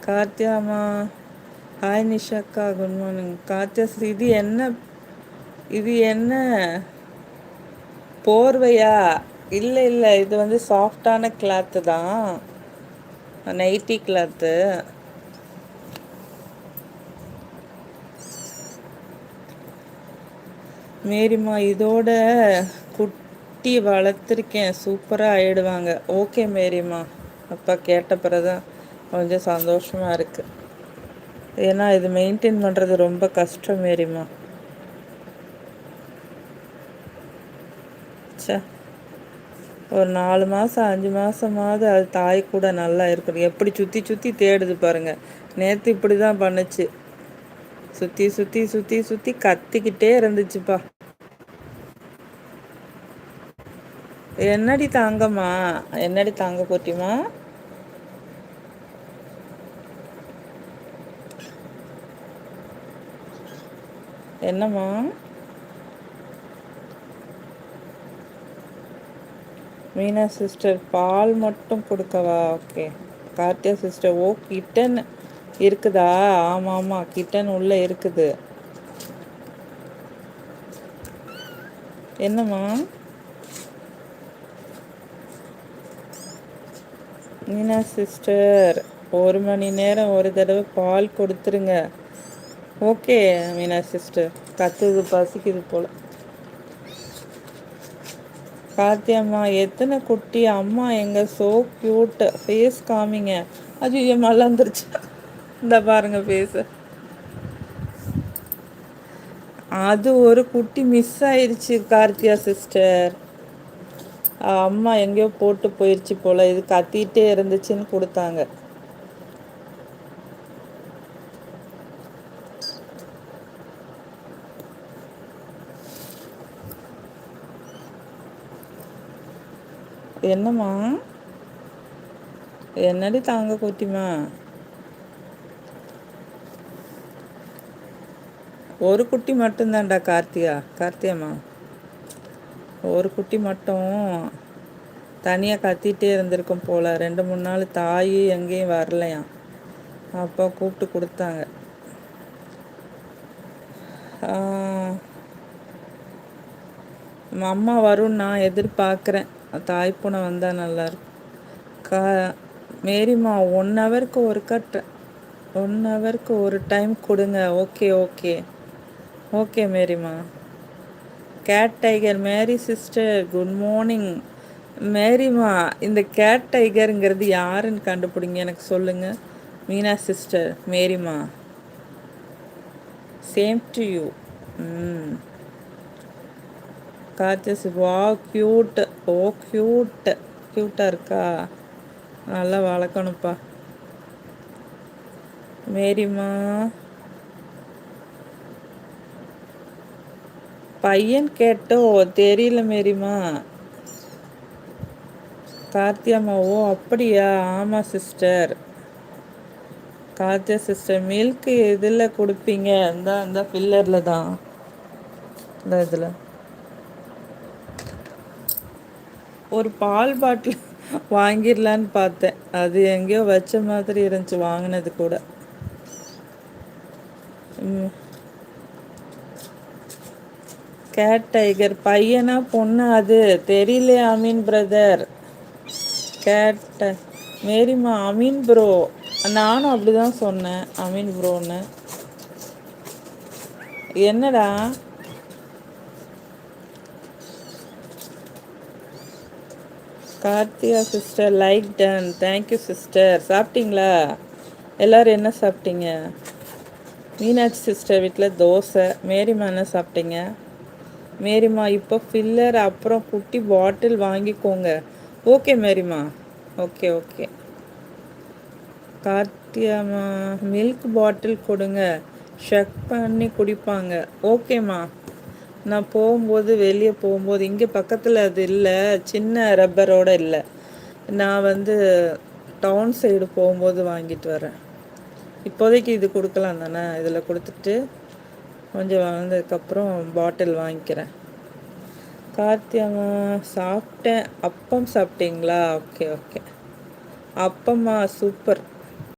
கார்த்தியாமா. Hi நிஷாக்கா, good morning. கார்த்தியாஸ், இது என்ன போர்வையா? இல்லை இல்லை, இது வந்து சாஃப்டான கிளாத்து தான், நைட்டி கிளாத்து. மேரிம்மா, இதோட குட்டி வளர்த்துருக்கேன், சூப்பராக ஆயிடுவாங்க. ஓகே மேரிம்மா, அப்பா கேட்ட பிறகுதான் கொஞ்சம் சந்தோஷமாக இருக்குது. ஏன்னா இது மெயின்டைன் பண்ணுறது ரொம்ப கஷ்டம் மேரிம்மா. சே, ஒரு 4 மாதம் 5 மாதமாவது அது தாய் கூட நல்லா இருக்கணும். எப்படி சுற்றி சுற்றி தேடுது பாருங்க. நேற்று இப்படி தான் பண்ணுச்சு, சுற்றி சுற்றி சுற்றி சுற்றி கத்திக்கிட்டே இருந்துச்சுப்பா. என்னடி தாங்கம்மா, என்னடி தாங்க போட்டிமா? என்னம்மா? மீனா சிஸ்டர், பால் மட்டும் கொடுக்கவா? ஓகே. கார்த்தியா சிஸ்டர், ஓ கிட்டன் இருக்குதா? ஆமாம் ஆமாம், கிட்டன் உள்ளே இருக்குது. என்னம்மா? மீனா சிஸ்டர், 1 மணி நேரம் ஒரு தடவை பால் கொடுத்துருங்க. ஓகே மீனா சிஸ்டர், கத்துது, பசிக்குது போல். கார்த்தியம்மா, எத்தனை குட்டி அம்மா எங்க? சோ க்யூட், ஃபேஸ் காமிங்க. ஐயோ மலர்ந்துருச்சு, இந்த பாருங்க ஃபேஸு. அது ஒரு குட்டி மிஸ் ஆயிடுச்சு கார்த்தியா சிஸ்டர். அம்மா எங்கேயோ போட்டு போயிடுச்சு போல், இது கத்திட்டே இருந்துச்சுன்னு கொடுத்தாங்க. என்னம்மா? என்னடி தாங்க குட்டிமா? ஒரு குட்டி மட்டும்தான்டா கார்த்தியம்மா, ஒரு குட்டி மட்டும் தனியாக கத்திகிட்டே இருந்திருக்கும் போல். 2-3 நாள் தாய் எங்கேயும் வரலையாம், அப்போ கூப்பிட்டு கொடுத்தாங்க. அம்மா வரும் நான் எதிர்பார்க்குறேன், தாய்ப்பூனை வந்தால் நல்லாயிருக்கும். கா மேரிம்மா, 1 ஹவருக்கு ஒரு 1 ஹவருக்கு ஒரு டைம் கொடுங்க. ஓகே ஓகே ஓகே மேரிம்மா. Cat tiger, Mary sister good morning. மேரிம்மா, இந்த கேட் டைகருங்கிறது யாருன்னு கண்டுபிடிங்க, எனக்கு சொல்லுங்கள். மீனா சிஸ்டர், மேரிம்மா, சேம் டு யூ. கார்த்தியஸ், வா க்யூட். ஓ க்யூட்டாக இருக்கா? நல்லா வளர்க்கணுப்பா. மேரிம்மா, பையன் கேட்டோ தெரியல மேரிம்மா. கார்த்தியம்மா, ஓ அப்படியா? ஆமாம் சிஸ்டர். கார்த்தியா சிஸ்டர், மில்க் இதில் கொடுப்பீங்க? இந்த ஃபில்லரில் தான், இந்த இதில் ஒரு பால் பாட்டில் வாங்கிடலான்னு பார்த்தேன், அது எங்கேயோ வச்ச மாதிரி இருந்துச்சு வாங்கினது கூட. கேட் டைகர் பையனா பொண்ணு அது தெரியல. அமீன் பிரதர், கேட் மேரிம்மா, அமீன் ப்ரோ. நானும் அப்படிதான் சொன்னேன், அமீன் ப்ரோன்னு. என்னடா? Karthiya sister, like done, thank you sister. சாப்பிட்டீங்களா? எல்லோரும் என்ன சாப்பிட்டீங்க? மீனாட்சி சிஸ்டர் வீட்டில் தோசை. மேரிம்மா என்ன சாப்பிட்டீங்க? மேரிம்மா, இப்போ ஃபில்லர் அப்புறம் குட்டி பாட்டில் வாங்கிக்கோங்க. ஓகே மேரிம்மா, ஓகே ஓகே. கார்த்தியாம்மா, மில்க் பாட்டில் கொடுங்க, ஷக் பண்ணி குடிப்பாங்க. ஓகேம்மா, நான் போகும்போது, வெளியே போகும்போது, இங்கே பக்கத்தில் அது இல்லை, சின்ன ரப்பரோடு இல்லை, நான் வந்து டவுன் சைடு போகும்போது வாங்கிட்டு வரேன். இப்போதைக்கு இது கொடுக்கலாம் தானே, இதில் கொடுத்துட்டு கொஞ்சம் வளர்ந்ததுக்கப்புறம் பாட்டில் வாங்கிக்கிறேன். கார்த்தியம்மா, சாப்பிட்டேன். அப்பம் சாப்பிட்டீங்களா? Okay okay. அப்பம்மா, சூப்பர்.